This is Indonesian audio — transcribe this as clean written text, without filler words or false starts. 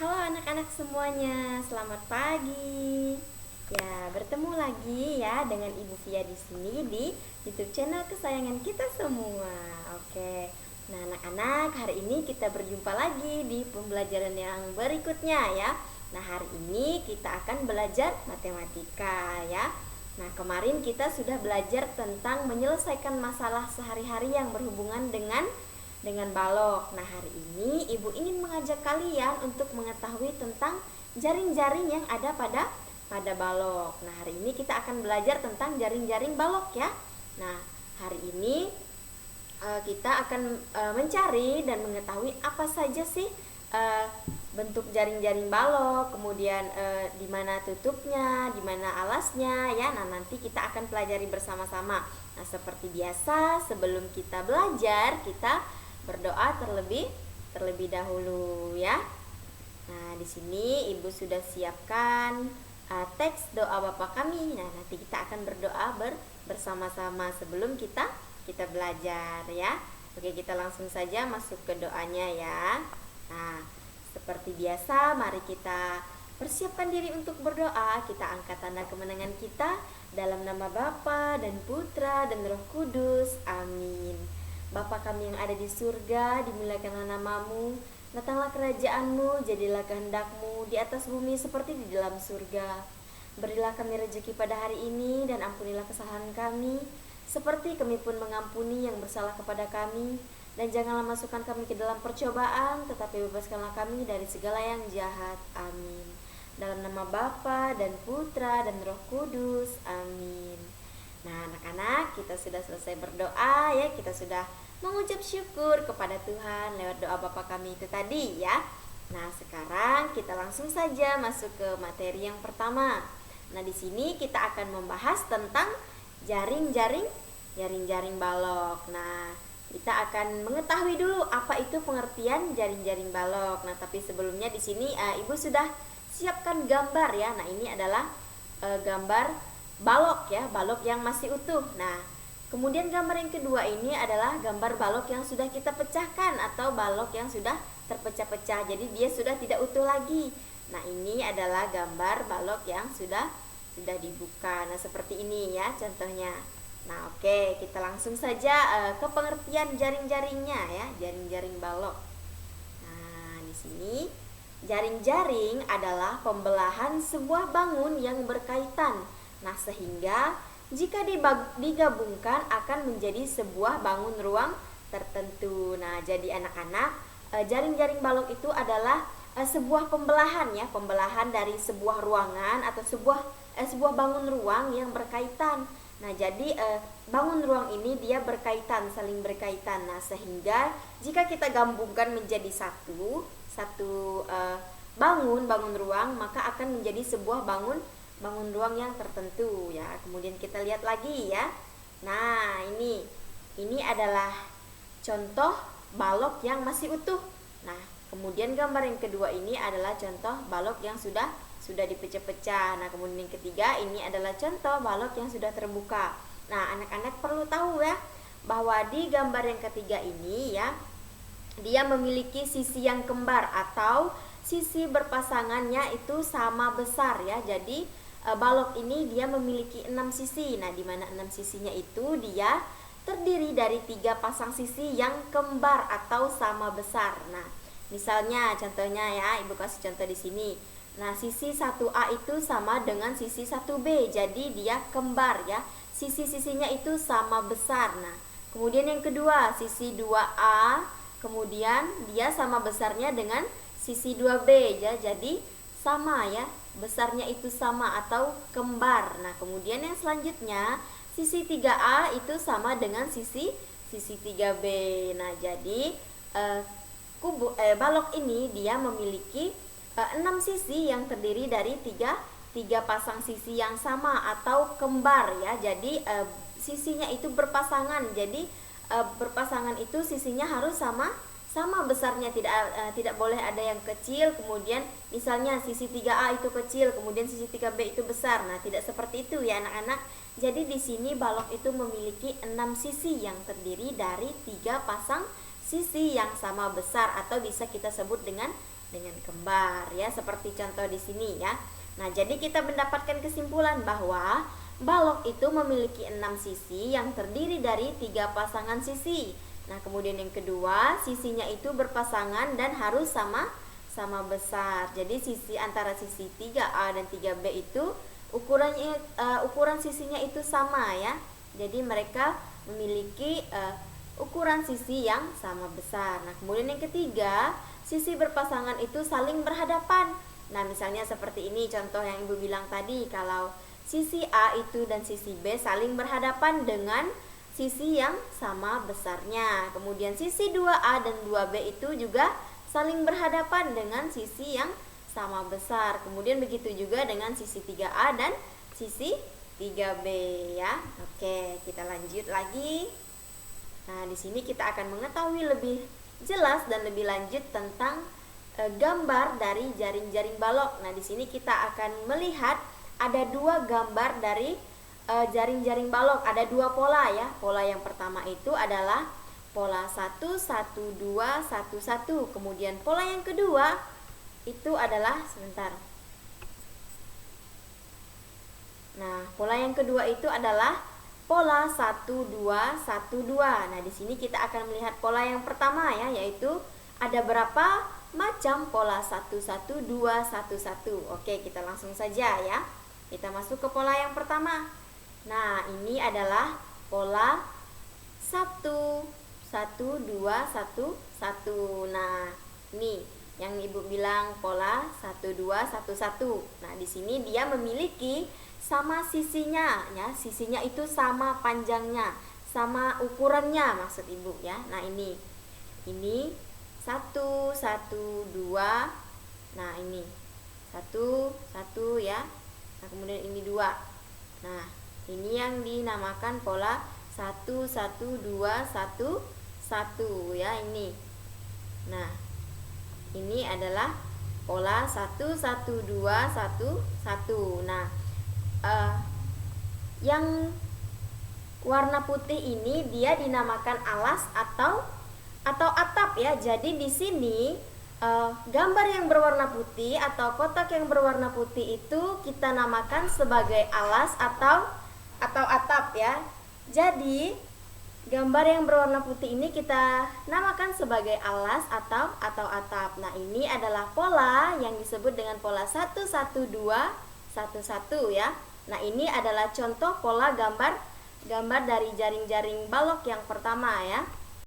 Halo anak-anak semuanya, selamat pagi. Ya, bertemu lagi ya dengan Ibu Via di sini di YouTube channel kesayangan kita semua. Oke. Nah, anak-anak, hari ini kita berjumpa lagi di pembelajaran yang berikutnya ya. Nah, hari ini kita akan belajar matematika ya. Nah, kemarin kita sudah belajar tentang menyelesaikan masalah sehari-hari yang berhubungan dengan balok. Nah, hari ini Ibu ingin mengajak kalian untuk mengetahui tentang jaring-jaring yang ada pada balok. Nah, hari ini kita akan belajar tentang jaring-jaring balok ya. Nah, hari ini kita akan mencari dan mengetahui apa saja sih bentuk jaring-jaring balok, kemudian di mana tutupnya, di mana alasnya ya. Nah, nanti kita akan pelajari bersama-sama. Nah, seperti biasa sebelum kita belajar, kita berdoa terlebih dahulu ya. Nah, di sini Ibu sudah siapkan teks doa Bapa kami. Nah, nanti kita akan berdoa bersama-sama sebelum kita belajar ya. Oke, kita langsung saja masuk ke doanya ya. Nah, seperti biasa mari kita persiapkan diri untuk berdoa. Kita angkat tanda kemenangan kita dalam nama Bapa dan Putra dan Roh Kudus. Amin. Bapa kami yang ada di surga, dimuliakanlah namamu, datanglah kerajaanmu, jadilah kehendakmu di atas bumi seperti di dalam surga. Berilah kami rezeki pada hari ini dan ampunilah kesalahan kami, seperti kami pun mengampuni yang bersalah kepada kami. Dan janganlah masukkan kami ke dalam percobaan, tetapi bebaskanlah kami dari segala yang jahat. Amin. Dalam nama Bapa dan Putra dan Roh Kudus. Amin. Nah, anak-anak, kita sudah selesai berdoa ya. Kita sudah mengucap syukur kepada Tuhan lewat doa Bapa kami itu tadi ya. Nah, sekarang kita langsung saja masuk ke materi yang pertama. Nah, di sini kita akan membahas tentang jaring-jaring balok. Nah, kita akan mengetahui dulu apa itu pengertian jaring-jaring balok. Nah, tapi sebelumnya di sini Ibu sudah siapkan gambar ya. Nah, ini adalah gambar balok ya, balok yang masih utuh. Nah, kemudian gambar yang kedua ini adalah gambar balok yang sudah kita pecahkan atau balok yang sudah terpecah-pecah. Jadi dia sudah tidak utuh lagi. Nah, ini adalah gambar balok yang sudah dibuka. Nah, seperti ini ya contohnya. Nah, oke, kita langsung saja ke pengertian jaring-jaringnya ya, jaring-jaring balok. Nah, di sini jaring-jaring adalah pembelahan sebuah bangun yang berkaitan. Nah, sehingga jika digabungkan akan menjadi sebuah bangun ruang tertentu. Nah, jadi anak-anak, jaring-jaring balok itu adalah sebuah pembelahan ya, pembelahan dari sebuah ruangan atau sebuah bangun ruang yang berkaitan. Nah, jadi bangun ruang ini dia berkaitan, saling berkaitan. Nah, sehingga jika kita gabungkan menjadi satu bangun ruang, maka akan menjadi sebuah bangun ruang yang tertentu ya. Kemudian kita lihat lagi ya. Nah, ini adalah contoh balok yang masih utuh. Nah, kemudian gambar yang kedua ini adalah contoh balok yang sudah dipecah-pecah. Nah, kemudian yang ketiga ini adalah contoh balok yang sudah terbuka. Nah, anak-anak perlu tahu ya bahwa di gambar yang ketiga ini ya, dia memiliki sisi yang kembar atau sisi berpasangannya itu sama besar ya. Jadi balok ini dia memiliki 6 sisi. Nah, di mana 6 sisinya itu dia terdiri dari 3 pasang sisi yang kembar atau sama besar. Nah, misalnya contohnya ya, Ibu kasih contoh di sini. Nah, sisi 1A itu sama dengan sisi 1B. Jadi dia kembar ya. Sisi-sisinya itu sama besar. Nah, kemudian yang kedua, sisi 2A, kemudian dia sama besarnya dengan sisi 2B ya. Jadi sama ya, besarnya itu sama atau kembar. Nah, kemudian yang selanjutnya sisi 3A itu sama dengan sisi 3B. Nah, jadi balok ini dia memiliki 6 sisi yang terdiri dari tiga pasang sisi yang sama atau kembar ya. Jadi sisinya itu berpasangan. Jadi berpasangan itu sisinya harus sama besarnya, tidak boleh ada yang kecil, kemudian misalnya sisi 3A itu kecil, kemudian sisi 3B itu besar. Nah, tidak seperti itu ya anak-anak. Jadi di sini balok itu memiliki 6 sisi yang terdiri dari 3 pasang sisi yang sama besar atau bisa kita sebut dengan kembar ya, seperti contoh di sini ya. Nah, jadi kita mendapatkan kesimpulan bahwa balok itu memiliki 6 sisi yang terdiri dari 3 pasangan sisi. Nah, kemudian yang kedua, sisinya itu berpasangan dan harus sama besar. Jadi sisi antara sisi 3A dan 3B itu ukuran sisinya itu sama ya. Jadi mereka memiliki ukuran sisi yang sama besar. Nah, kemudian yang ketiga, sisi berpasangan itu saling berhadapan. Nah, misalnya seperti ini contoh yang Ibu bilang tadi, kalau sisi A itu dan sisi B saling berhadapan dengan sisi yang sama besarnya. Kemudian sisi 2A dan 2B itu juga saling berhadapan dengan sisi yang sama besar. Kemudian begitu juga dengan sisi 3A dan sisi 3B ya. Oke, kita lanjut lagi. Nah, di sini kita akan mengetahui lebih jelas dan lebih lanjut tentang gambar dari jaring-jaring balok. Nah, di sini kita akan melihat ada 2 gambar dari jaring-jaring balok. Ada 2 pola ya. Pola yang pertama itu adalah pola 1 1 2 1 1. Kemudian pola yang kedua itu adalah Nah, pola yang kedua itu adalah pola 1 2 1 2. Nah, di sini kita akan melihat pola yang pertama ya, yaitu ada berapa macam pola 1 1 2 1 1. Oke, kita langsung saja ya. Kita masuk ke pola yang pertama. Nah, ini adalah pola 1 1 2 1 1. Nah, ini yang Ibu bilang pola 1 2 1 1. Nah, di sini dia memiliki sama sisinya ya, sisinya itu sama panjangnya, sama ukurannya maksud Ibu ya. Nah, ini 1 1 2. Nah, ini 1 1 ya. Nah, kemudian ini 2. Nah, ini yang dinamakan pola 1 1 2 1 1 ya, ini. Nah, ini adalah pola 1 1 2 1 1. Nah, yang warna putih ini dia dinamakan alas atau atap ya. Jadi di sini gambar yang berwarna putih atau kotak yang berwarna putih itu kita namakan sebagai alas atau atap ya. Jadi gambar yang berwarna putih ini kita namakan sebagai alas atau atap. Nah, ini adalah pola yang disebut dengan pola 1 1 2 1 1 ya. Nah, ini adalah contoh pola gambar dari jaring-jaring balok yang pertama ya.